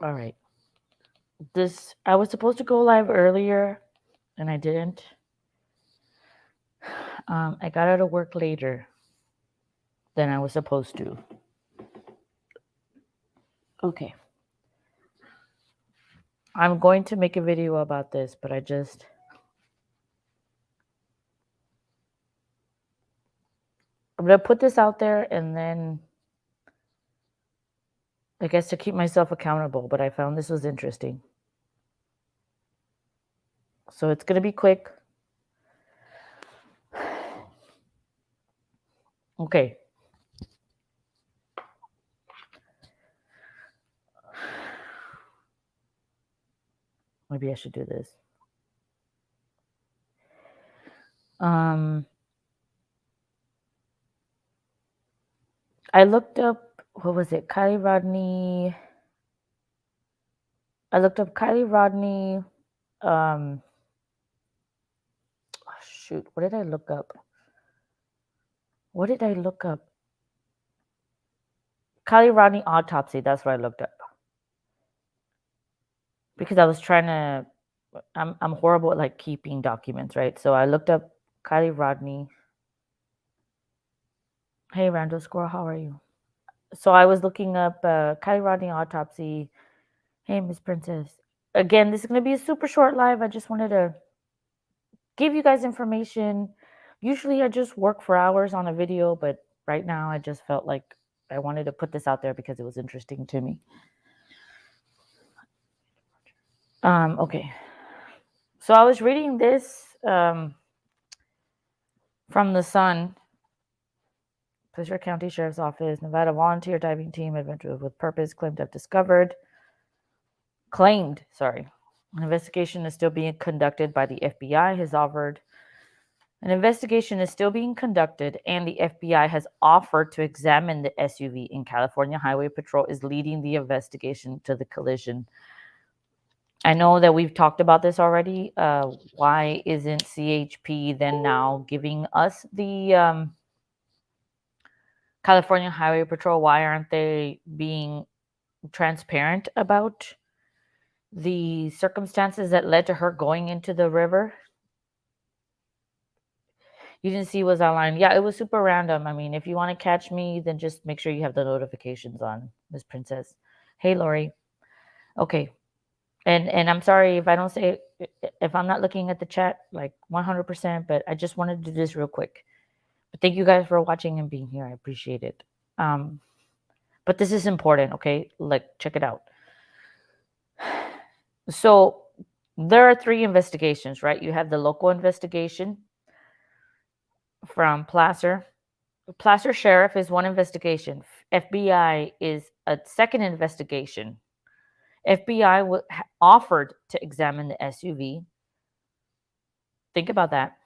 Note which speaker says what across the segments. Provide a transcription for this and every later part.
Speaker 1: All right. I was supposed to go live earlier and I didn't. I got out of work later than I was supposed to. Okay. I'm going to make a video about this, but I'm going to put this out there and then I guess to keep myself accountable, but I found this was interesting. So it's going to be quick. Okay. Maybe I should do this. I looked up, what was it? Rodni. I looked up Kiely Rodni. Shoot, what did I look up? What did I look up? Kiely Rodni autopsy. That's what I looked up. Because I was trying to, I'm horrible at like keeping documents, right? So I looked up Kiely Rodni. Hey, Randall Squirrel, how are you? So I was looking up Kiely Rodni autopsy. Hey, Miss Princess. Again, this is going to be a super short live. I just wanted to give you guys information. Usually I just work for hours on a video, but right now I just felt like I wanted to put this out there because it was interesting to me. Okay. So I was reading this from the Sun. Pleasure County Sheriff's Office, Nevada volunteer diving team, adventure with purpose, claimed to have discovered. An investigation is still being conducted by the FBI, has offered. An investigation is still being conducted, and the FBI has offered to examine the SUV, and California Highway Patrol is leading the investigation to the collision. I know that we've talked about this already. Why isn't CHP then now giving us the California Highway Patrol? Why aren't they being transparent about the circumstances that led to her going into the river? You didn't see what's outlined. Yeah, it was super random. I mean, if you want to catch me, then just make sure you have the notifications on, Miss Princess. Hey, Lori. Okay. And I'm sorry if I don't say, if I'm not looking at the chat like 100%, but I just wanted to do this real quick. But thank you guys for watching and being here. I appreciate it. But this is important, okay? Like, check it out. So there are 3 investigations, right? You have the local investigation from Placer. Placer Sheriff is one investigation. FBI is a second investigation. FBI offered to examine the SUV. Think about that.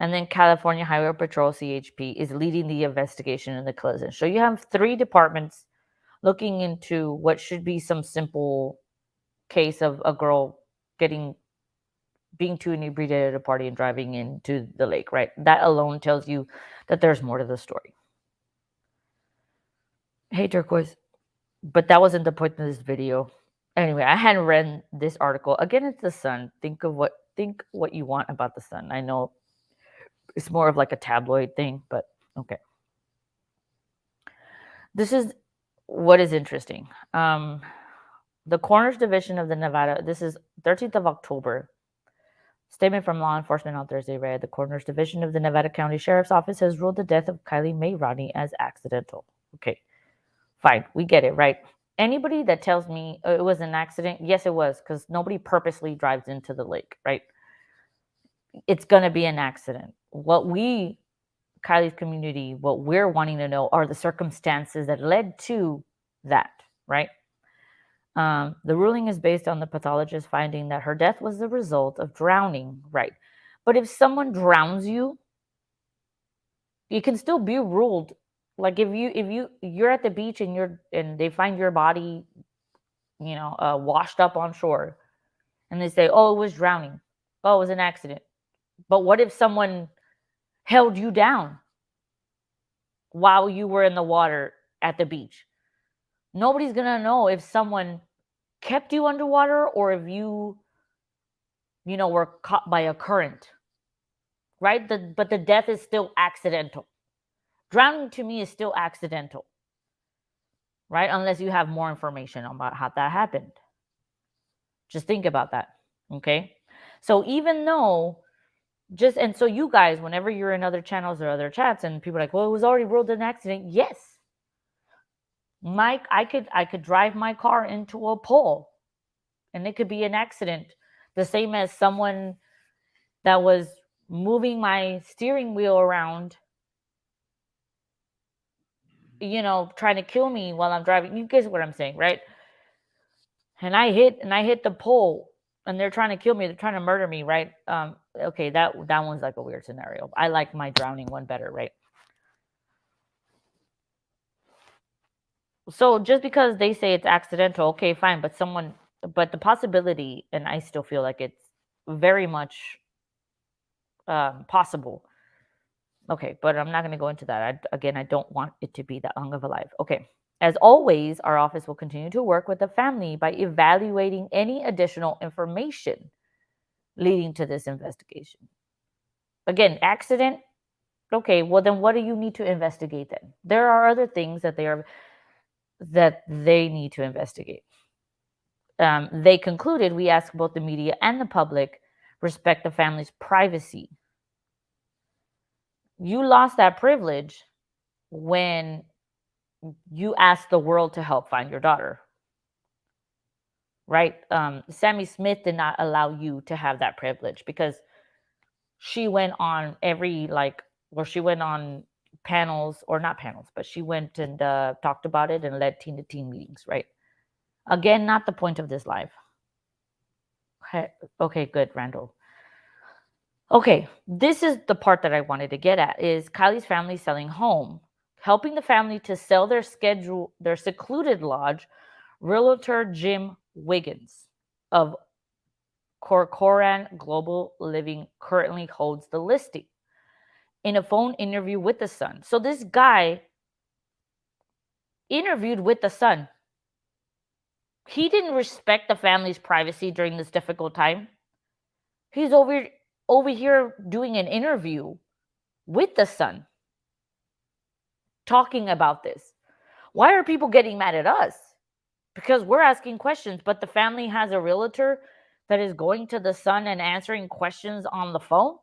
Speaker 1: And then California Highway Patrol, CHP, is leading the investigation in the collision. So you have 3 departments looking into what should be some simple case of a girl being too inebriated at a party and driving into the lake, right? That alone tells you that there's more to the story. Hey, Turquoise. But that wasn't the point of this video. Anyway, I hadn't read this article. Again, it's the Sun. Think what you want about the Sun. I know it's more of like a tabloid thing, but okay. This is what is interesting. The Coroner's Division of the Nevada, this is 13th of October. Statement from law enforcement on Thursday read, the Coroner's Division of the Nevada County Sheriff's Office has ruled the death of Kiely Mae Rodni as accidental. Okay, fine. We get it, right? Anybody that tells me it was an accident, yes, it was, because nobody purposely drives into the lake, right? It's going to be an accident. Kiely's community, what we're wanting to know are the circumstances that led to that, right? The ruling is based on the pathologist finding that her death was the result of drowning, right? But if someone drowns you, you can still be ruled like if you're at the beach and they find your body, washed up on shore, and they say, "Oh, it was drowning. Oh, it was an accident." But what if someone held you down while you were in the water at the beach? Nobody's gonna know if someone kept you underwater or if you were caught by a current, right? But the death is still accidental. Drowning to me is still accidental, right? Unless you have more information about how that happened. Just think about that, okay? So even though and so you guys, whenever you're in other channels or other chats and people are like, well, it was already ruled an accident. Yes. Mike, I could drive my car into a pole and it could be an accident. The same as someone that was moving my steering wheel around, trying to kill me while I'm driving. You guess what I'm saying, right? And I hit the pole and they're trying to kill me. They're trying to murder me, right? Okay, that one's like a weird scenario. I like my drowning one better, right? So just because they say it's accidental, okay, fine, but the possibility, and I still feel like it's very much possible. Okay, but I'm not going to go into that. Again, I don't want it to be that long of a life. Okay. As always, our office will continue to work with the family by evaluating any additional information leading to this investigation. Again, accident. Okay, well then what do you need to investigate then? There are other things that they need to investigate. They concluded we ask both the media and the public respect the family's privacy. You lost that privilege when you asked the world to help find your daughter, right? Sammy Smith did not allow you to have that privilege because she went on she went on panels, or not panels, but she went and talked about it and led teen to teen meetings, right? Again, not the point of this live. Okay, good, Randall. Okay, this is the part that I wanted to get at is Kiely's family selling home, helping the family to sell their secluded lodge. Realtor Jim Wiggins of Corcoran Global Living currently holds the listing in a phone interview with the Sun. So this guy interviewed with the Sun. He didn't respect the family's privacy during this difficult time. He's over here doing an interview with the Sun talking about this. Why are people getting mad at us? Because we're asking questions, but the family has a realtor that is going to the Sun and answering questions on the phone?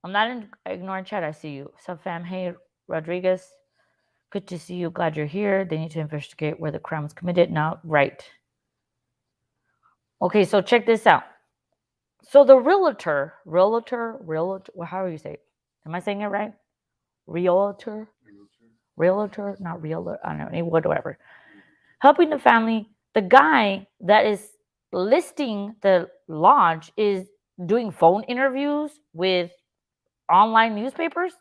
Speaker 1: I'm not ignoring chat. I see you. Sup, fam? Hey, Rodriguez. Good to see you. Glad you're here. They need to investigate where the crime was committed. Now, right. Okay, so check this out. So the realtor, how do you say it? Am I saying it right? Realtor, not realtor. I don't know, whatever. Helping the family. The guy that is listing the lodge is doing phone interviews with online newspapers.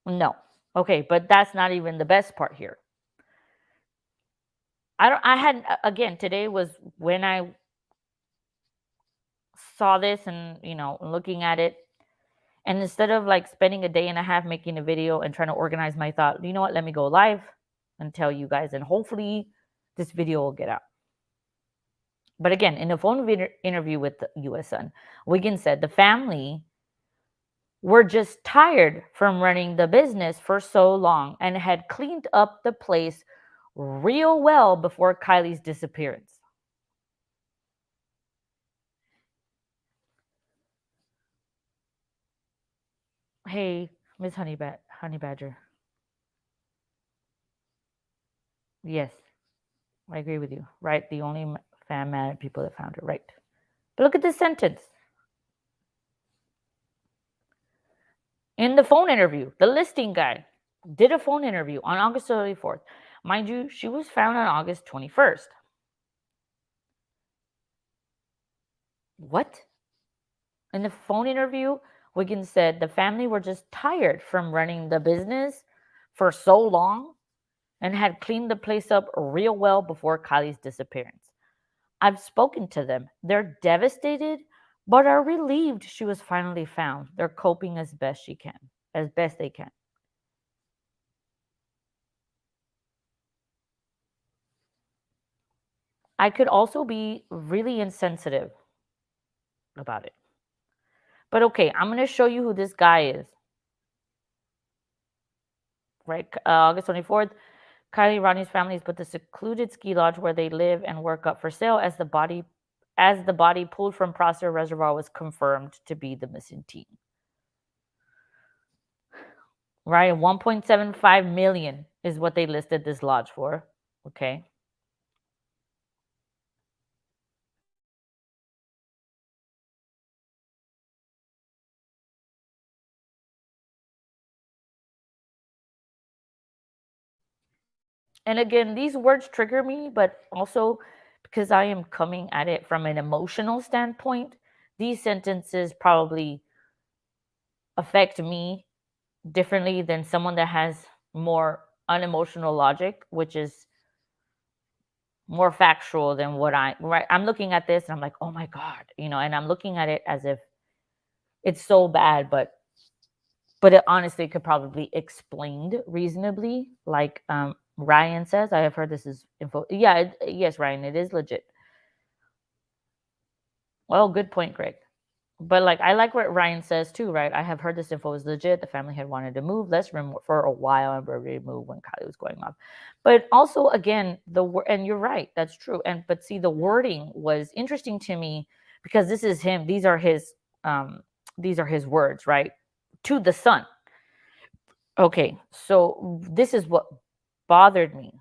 Speaker 1: No. Okay, but that's not even the best part here. I had, again, today was when I saw this and, looking at it. And instead of like spending a day and a half making a video and trying to organize my thought, you know what? Let me go live and tell you guys. And hopefully this video will get out. But again, in a phone interview with the US Sun, Wiggins said the family were just tired from running the business for so long and had cleaned up the place real well before Kiely's disappearance. Hey, Miss Honey Badger. Yes, I agree with you. Right? The only fan mad people that found her. Right. But look at this sentence. In the phone interview, the listing guy did a phone interview on August 34th. Mind you, she was found on August 21st. What? In the phone interview, Wiggins said the family were just tired from running the business for so long and had cleaned the place up real well before Kiely's disappearance. I've spoken to them. They're devastated, but are relieved she was finally found. They're coping as best she can. as best they can. I could also be really insensitive about it. But okay, I'm going to show you who this guy is, right? August 24th, Kylie Rodney's family has put the secluded ski lodge where they live and work up for sale as the body pulled from Prosser Reservoir was confirmed to be the missing teen. Right? 1.75 million is what they listed this lodge for. Okay. And again, these words trigger me, but also because I am coming at it from an emotional standpoint, these sentences probably affect me differently than someone that has more unemotional logic, which is more factual than what right. I'm looking at this and I'm like, oh my God, and I'm looking at it as if it's so bad, but it honestly could probably explained reasonably. Like Ryan says, I have heard this is info. Yeah, yes, Ryan, it is legit. Well, good point, Greg. But like I like what Ryan says too, right? I have heard this info is legit. The family had wanted to move. Let's remove for a while and ready to move when Kylie was going off. But also again, and you're right, that's true. And but see, the wording was interesting to me because this is him. These are his words, right? To the son. Okay, so this is what bothered me.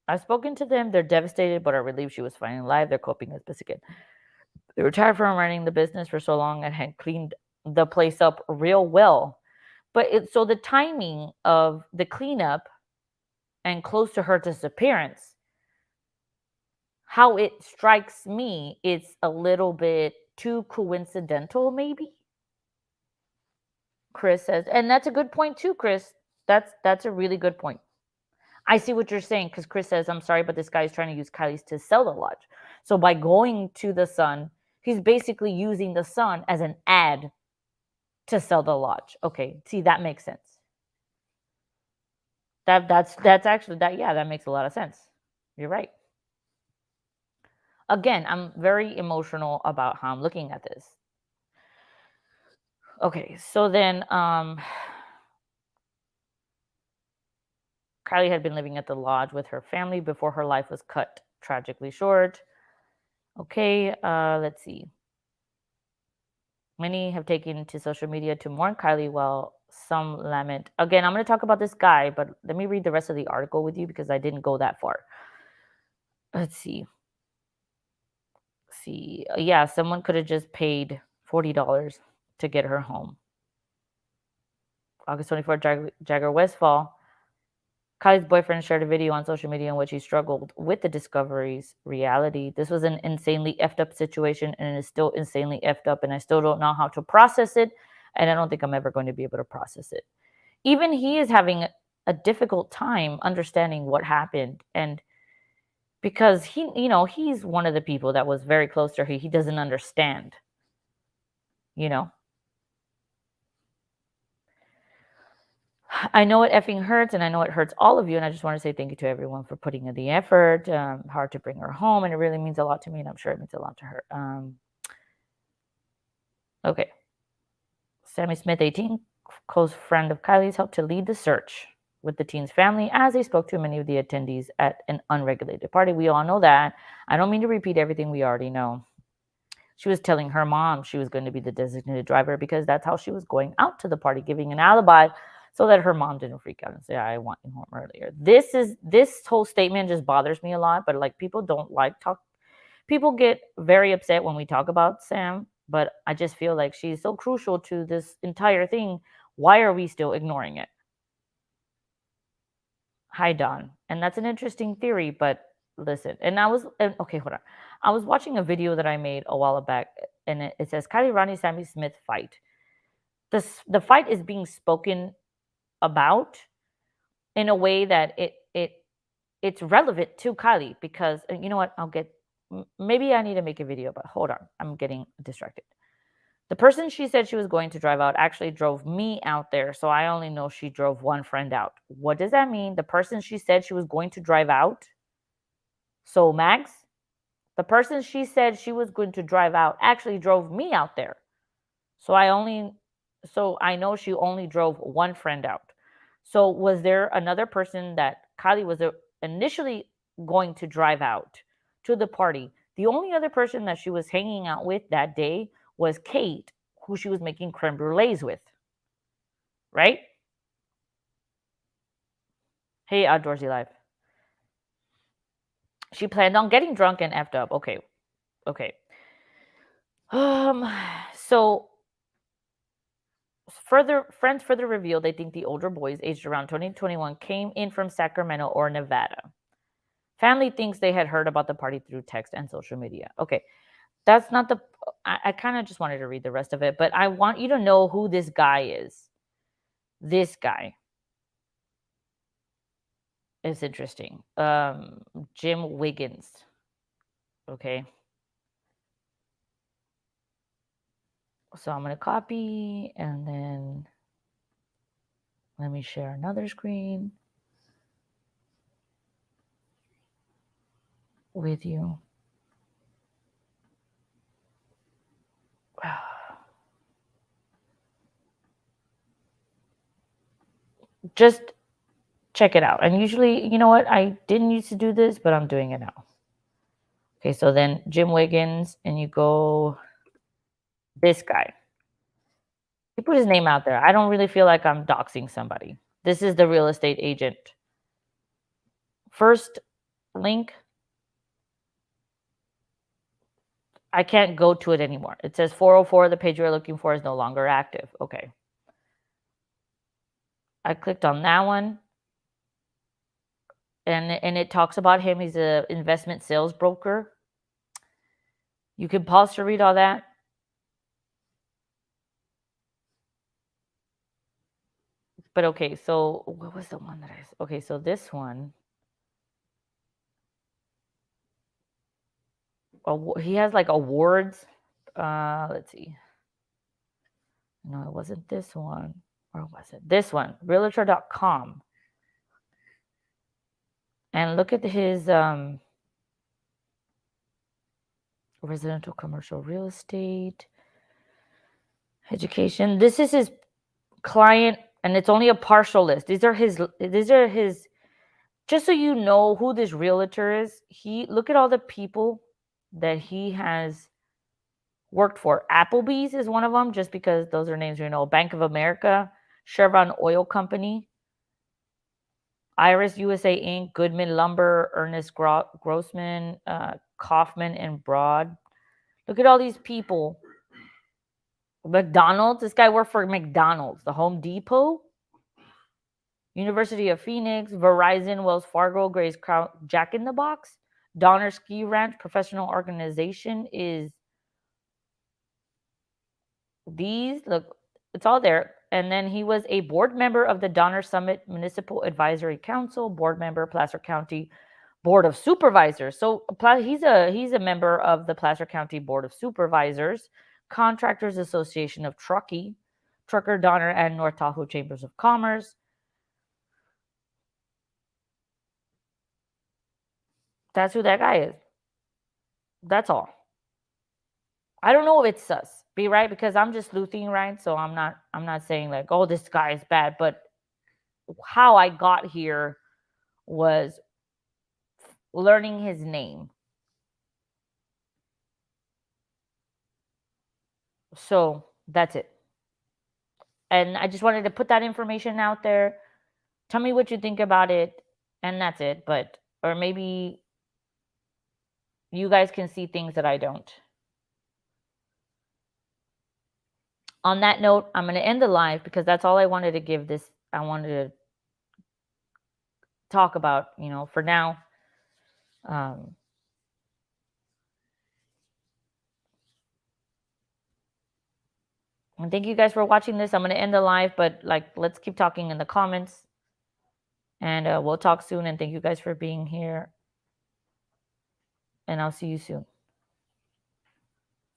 Speaker 1: I've spoken to them. They're devastated, but are relieved she was finally alive. They're coping as best again. They were tired from running the business for so long and had cleaned the place up real well. But so the timing of the cleanup and close to her disappearance, how it strikes me, it's a little bit too coincidental, maybe. Chris says, and that's a good point too, Chris. That's a really good point. I see what you're saying because Chris says, I'm sorry, but this guy is trying to use Kylie's to sell the lodge. So by going to the Sun, he's basically using the Sun as an ad to sell the lodge. Okay, see, that makes sense. That's actually that, yeah, that makes a lot of sense. You're right. Again, I'm very emotional about how I'm looking at this. Okay, so then Kylie had been living at the lodge with her family before her life was cut tragically short. Okay, let's see. Many have taken to social media to mourn Kylie while some lament. Again, I'm going to talk about this guy, but let me read the rest of the article with you because I didn't go that far. Let's see. Yeah, someone could have just paid $40 to get her home. August 24th, Jagger Westfall. Kylie's boyfriend shared a video on social media in which he struggled with the discovery's reality. This was an insanely effed up situation and it is still insanely effed up, and I still don't know how to process it, and I don't think I'm ever going to be able to process it. Even he is having a difficult time understanding what happened, and because he's one of the people that was very close to her, he doesn't understand, you know. I know it effing hurts, and I know it hurts all of you, and I just want to say thank you to everyone for putting in the effort. Hard to bring her home, and it really means a lot to me, and I'm sure it means a lot to her. Okay. Sammy Smith, 18, close friend of Kylie's, helped to lead the search with the teen's family as they spoke to many of the attendees at an unregulated party. We all know that. I don't mean to repeat everything we already know. She was telling her mom she was going to be the designated driver because that's how she was going out to the party, giving an alibi so that her mom didn't freak out and say, I want you home earlier. This whole statement just bothers me a lot, but like people don't like talk. People get very upset when we talk about Sam, but I just feel like she's so crucial to this entire thing. Why are we still ignoring it? Hi, Don. And that's an interesting theory, but listen. Okay, hold on. I was watching a video that I made a while back, and it says Kylie Ronnie Sammy Smith fight. The fight is being spoken about in a way that it's relevant to Kylie because you know what? Maybe I need to make a video, but hold on. I'm getting distracted. The person she said she was going to drive out actually drove me out there, so I only know she drove one friend out. What does that mean? The person she said she was going to drive out? So, Max, the person she said she was going to drive out actually drove me out there. So I know she only drove one friend out. So was there another person that Kylie was initially going to drive out to the party? The only other person that she was hanging out with that day was Kate, who she was making creme brulees with. Right? Hey, Outdoorsy Life. She planned on getting drunk and effed up. Okay. Okay. So friends further reveal they think the older boys aged around 20 to 21 came in from Sacramento or Nevada. Family thinks they had heard about the party through text and social media. Okay, that's not the. I kind of just wanted to read the rest of it, but I want you to know who this guy is. This guy is interesting. Jim Wiggins. Okay. So I'm going to copy and then let me share another screen with you. Just check it out. And usually, you know what? I didn't used to do this, but I'm doing it now. Okay, so then Jim Wiggins, and you go this guy. He put his name out there. I don't really feel like I'm doxing somebody. This is the real estate agent. First link, I can't go to it anymore. It says 404, the page you're looking for is no longer active. Okay. I clicked on that one. And it talks about him. He's an investment sales broker. You can pause to read all that. But okay, so what was the one that okay, so this one, he has like awards. Let's see. No, it wasn't this one. Or was it this one? Realtor.com. And look at his residential commercial real estate education. This is his client, and it's only a partial list. These are his just so you know who this realtor is. Look at all the people that he has worked for. Applebee's is one of them, just because those are names you know. Bank of America, Chevron Oil Company, Iris USA Inc., Goodman Lumber, Ernest Grossman, Kaufman and Broad. Look at all these people. McDonald's. This guy worked for McDonald's, the Home Depot, University of Phoenix, Verizon, Wells Fargo, Gray's Crown, Jack in the Box, Donner Ski Ranch. Professional organization is these. Look, it's all there. And then he was a board member of the Donner Summit Municipal Advisory Council, board member, Placer County Board of Supervisors. So he's a member of the Placer County Board of Supervisors, Contractors Association of Trucker Donner, and North Tahoe Chambers of Commerce. That's who that guy is. That's all. I don't know if it's sus, be right, because I'm just sleuthing, right? So I'm not saying like, oh, this guy is bad, but how I got here was learning his name. So that's it. And I just wanted to put that information out there. Tell me what you think about it, and that's it. But or maybe you guys can see things that I don't. On that note, I'm going to end the live because that's all I wanted to give this. I wanted to talk about, for now. And thank you guys for watching this. I'm going to end the live, but let's keep talking in the comments. And we'll talk soon. And thank you guys for being here. And I'll see you soon.